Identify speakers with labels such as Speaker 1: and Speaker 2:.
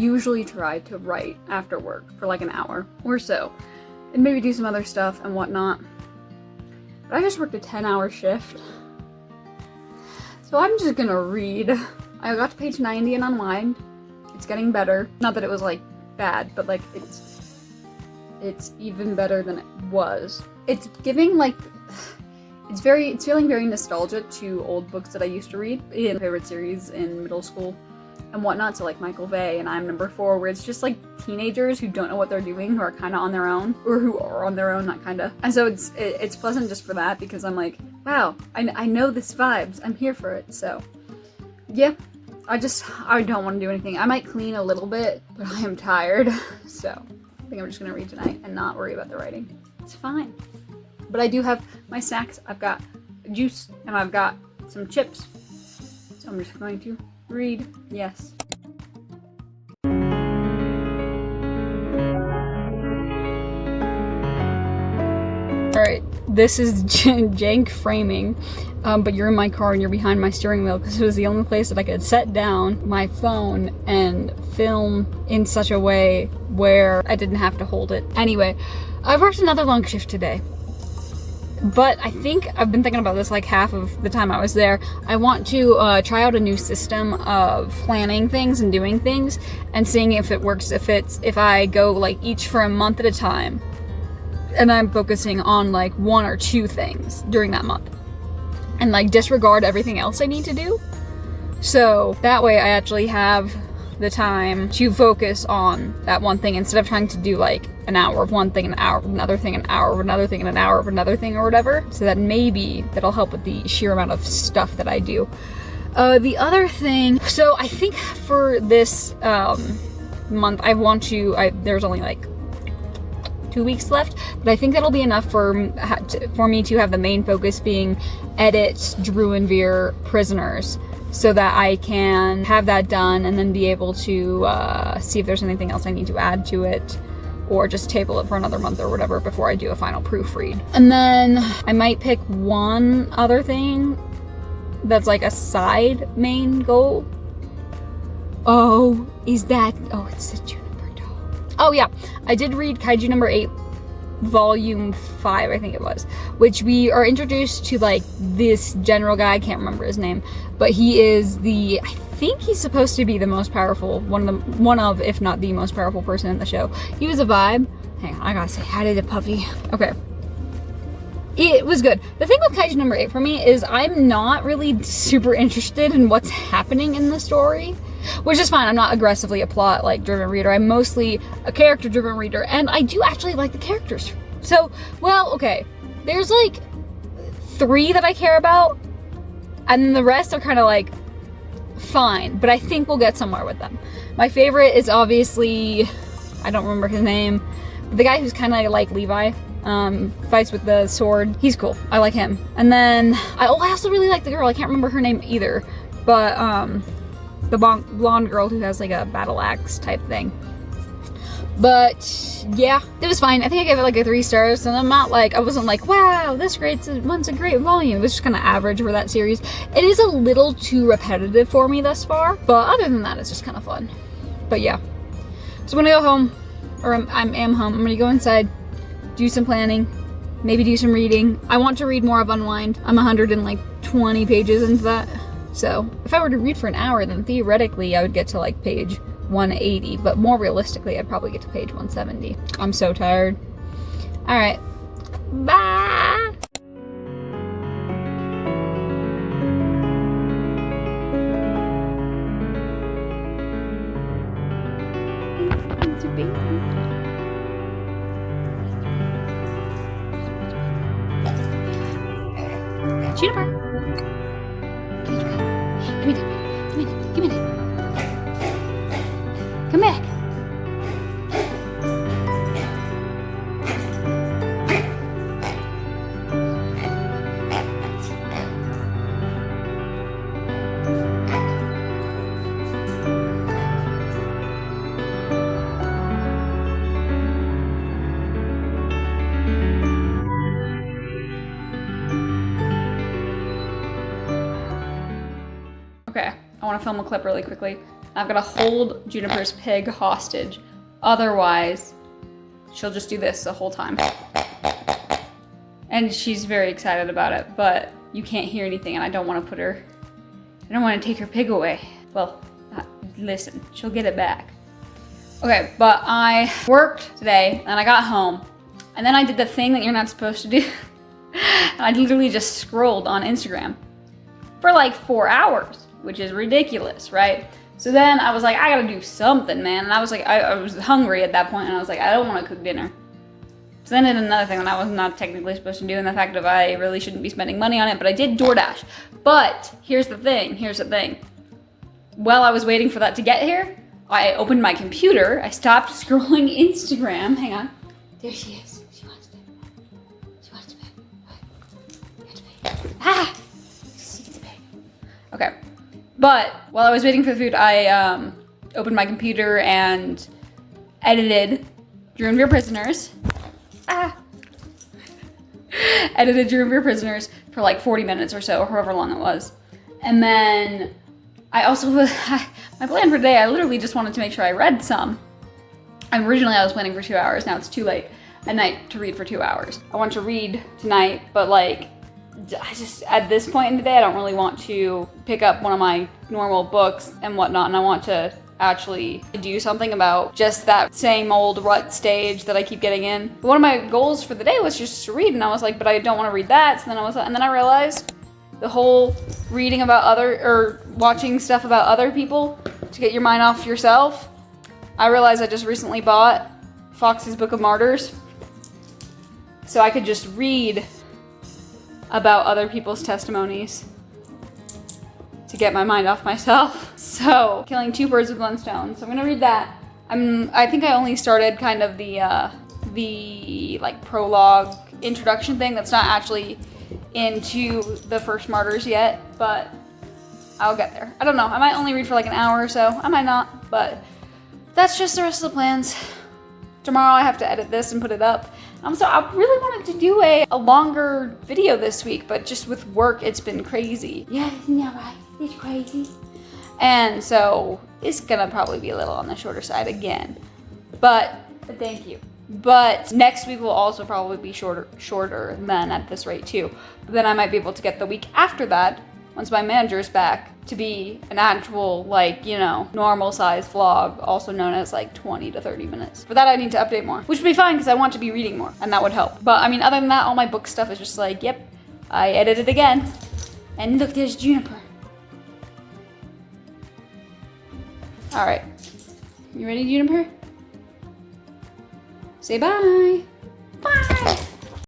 Speaker 1: usually try to write after work for like an hour or so, and maybe do some other stuff and whatnot. But I just worked a 10-hour shift, so I'm just gonna read. I got to page 90 and Unwind. It's getting better. Not that it was like bad, but like it's even better than it was. It's giving like, it's feeling very nostalgic to old books that I used to read in favorite series in middle school and whatnot. So like Michael Vey and I'm Number 4, where it's just like teenagers who don't know what they're doing, who are kind of on their own, or who are on their own, not kind of. And so it's pleasant just for that, because I'm like, wow, I know this vibes. I'm here for it. So yeah, I don't want to do anything. I might clean a little bit, but I am tired. So I think I'm just gonna read tonight and not worry about the writing. It's fine. But I do have my snacks. I've got juice and I've got some chips. So I'm just going to read. Yes. Alright, this is jank framing, but you're in my car and you're behind my steering wheel, because it was the only place that I could set down my phone and film in such a way where I didn't have to hold it. Anyway, I worked another long shift today. But I think I've been thinking about this like half of the time I was there. I want to try out a new system of planning things and doing things and seeing if it works, if I go like each for a month at a time and I'm focusing on like 1 or 2 things during that month and like disregard everything else I need to do. So that way I actually have the time to focus on that one thing instead of trying to do like an hour of one thing, an hour of another thing, an hour of another thing, and an hour of another thing or whatever. So that maybe that'll help with the sheer amount of stuff that I do. The other thing, so I think for this month there's only like 2 weeks left, but I think that'll be enough for me to have the main focus being edit Drew and Veer Prisoners, so that I can have that done and then be able to see if there's anything else I need to add to it, or just table it for another month or whatever before I do a final proofread. And then I might pick one other thing that's like a side main goal. It's the Juniper doll. Oh yeah, I did read Kaiju number 8, volume 5, I think it was, which we are introduced to like this general guy. I can't remember his name, but he is I think he's supposed to be the most powerful, one of, if not the most powerful person in the show. He was a vibe. Hang on, I gotta say hi to the puppy. Okay. It was good. The thing with Kaiju number 8 for me is I'm not really super interested in what's happening in the story, which is fine. I'm not aggressively a plot like driven reader. I'm mostly a character driven reader, and I do actually like the characters. So, well, okay. There's like 3 that I care about, and then the rest are kind of like fine, but I think we'll get somewhere with them. My favorite is obviously, I don't remember his name, but the guy who's kind of like Levi, fights with the sword. He's cool. I like him. And then I also really like the girl. I can't remember her name either, but the blonde girl who has like a battle axe type thing. But yeah, it was fine. I think I gave it like a 3 stars, and I'm not like, I wasn't like, wow, this one's a great volume. It was just kind of average for that series. It is a little too repetitive for me thus far, but other than that, it's just kind of fun. But yeah, so I'm gonna go home, or I am home. I'm gonna go inside, do some planning, maybe do some reading. I want to read more of Unwind. I'm 120 pages into that. So if I were to read for an hour, then theoretically I would get to like page 180, but more realistically I'd probably get to page 170. I'm so tired. All right, bye. Juniper. Give me that. Give me that. Come back. Okay, I want to film a clip really quickly. I've got to hold Juniper's pig hostage. Otherwise, she'll just do this the whole time. And she's very excited about it, but you can't hear anything and I don't want to take her pig away. Well, listen, she'll get it back. Okay, but I worked today and I got home and then I did the thing that you're not supposed to do. And I literally just scrolled on Instagram for like 4 hours, which is ridiculous, right? So then I was like, I gotta do something, man. And I was like, I was hungry at that point and I was like, I don't want to cook dinner. So then I did another thing that I was not technically supposed to do, and the fact that I really shouldn't be spending money on it, but I did DoorDash. But here's the thing. While I was waiting for that to get here, I opened my computer, I stopped scrolling Instagram. Hang on. There she is. She wants to pay. You have to pay. Ah! She gets to pay. Okay. But while I was waiting for the food, I opened my computer and edited Dream of Your Prisoners. Edited Dream of Your Prisoners for like 40 minutes or so, or however long it was. And then I also, my plan for today, I literally just wanted to make sure I read some. And originally I was planning for 2 hours, now it's too late at night to read for 2 hours. I want to read tonight, but like, I just, at this point in the day, I don't really want to pick up one of my normal books and whatnot, and I want to actually do something about just that same old rut stage that I keep getting in. But one of my goals for the day was just to read, and I was like, but I don't want to read that. So then I realized the whole reading about watching stuff about other people to get your mind off yourself. I realized I just recently bought Fox's Book of Martyrs, so I could just read about other people's testimonies to get my mind off myself. So, killing two birds with one stone. So I'm gonna read that. I think I only started kind of the like prologue introduction thing that's not actually into the first Martyrs yet, but I'll get there. I don't know, I might only read for like an hour or so. I might not, but that's just the rest of the plans. Tomorrow I have to edit this and put it up. So I really wanted to do a longer video this week, but just with work, it's been crazy. Yeah, right? It's crazy. And so it's gonna probably be a little on the shorter side again. But thank you. But next week will also probably be shorter than at this rate too. But then I might be able to get the week after that, once my manager's back, to be an actual, like, you know, normal size vlog, also known as like 20 to 30 minutes. For that I need to update more, which would be fine because I want to be reading more and that would help. But I mean, other than that, all my book stuff is just like, yep, I edited again. And look, there's Juniper. All right, you ready, Juniper? Say bye.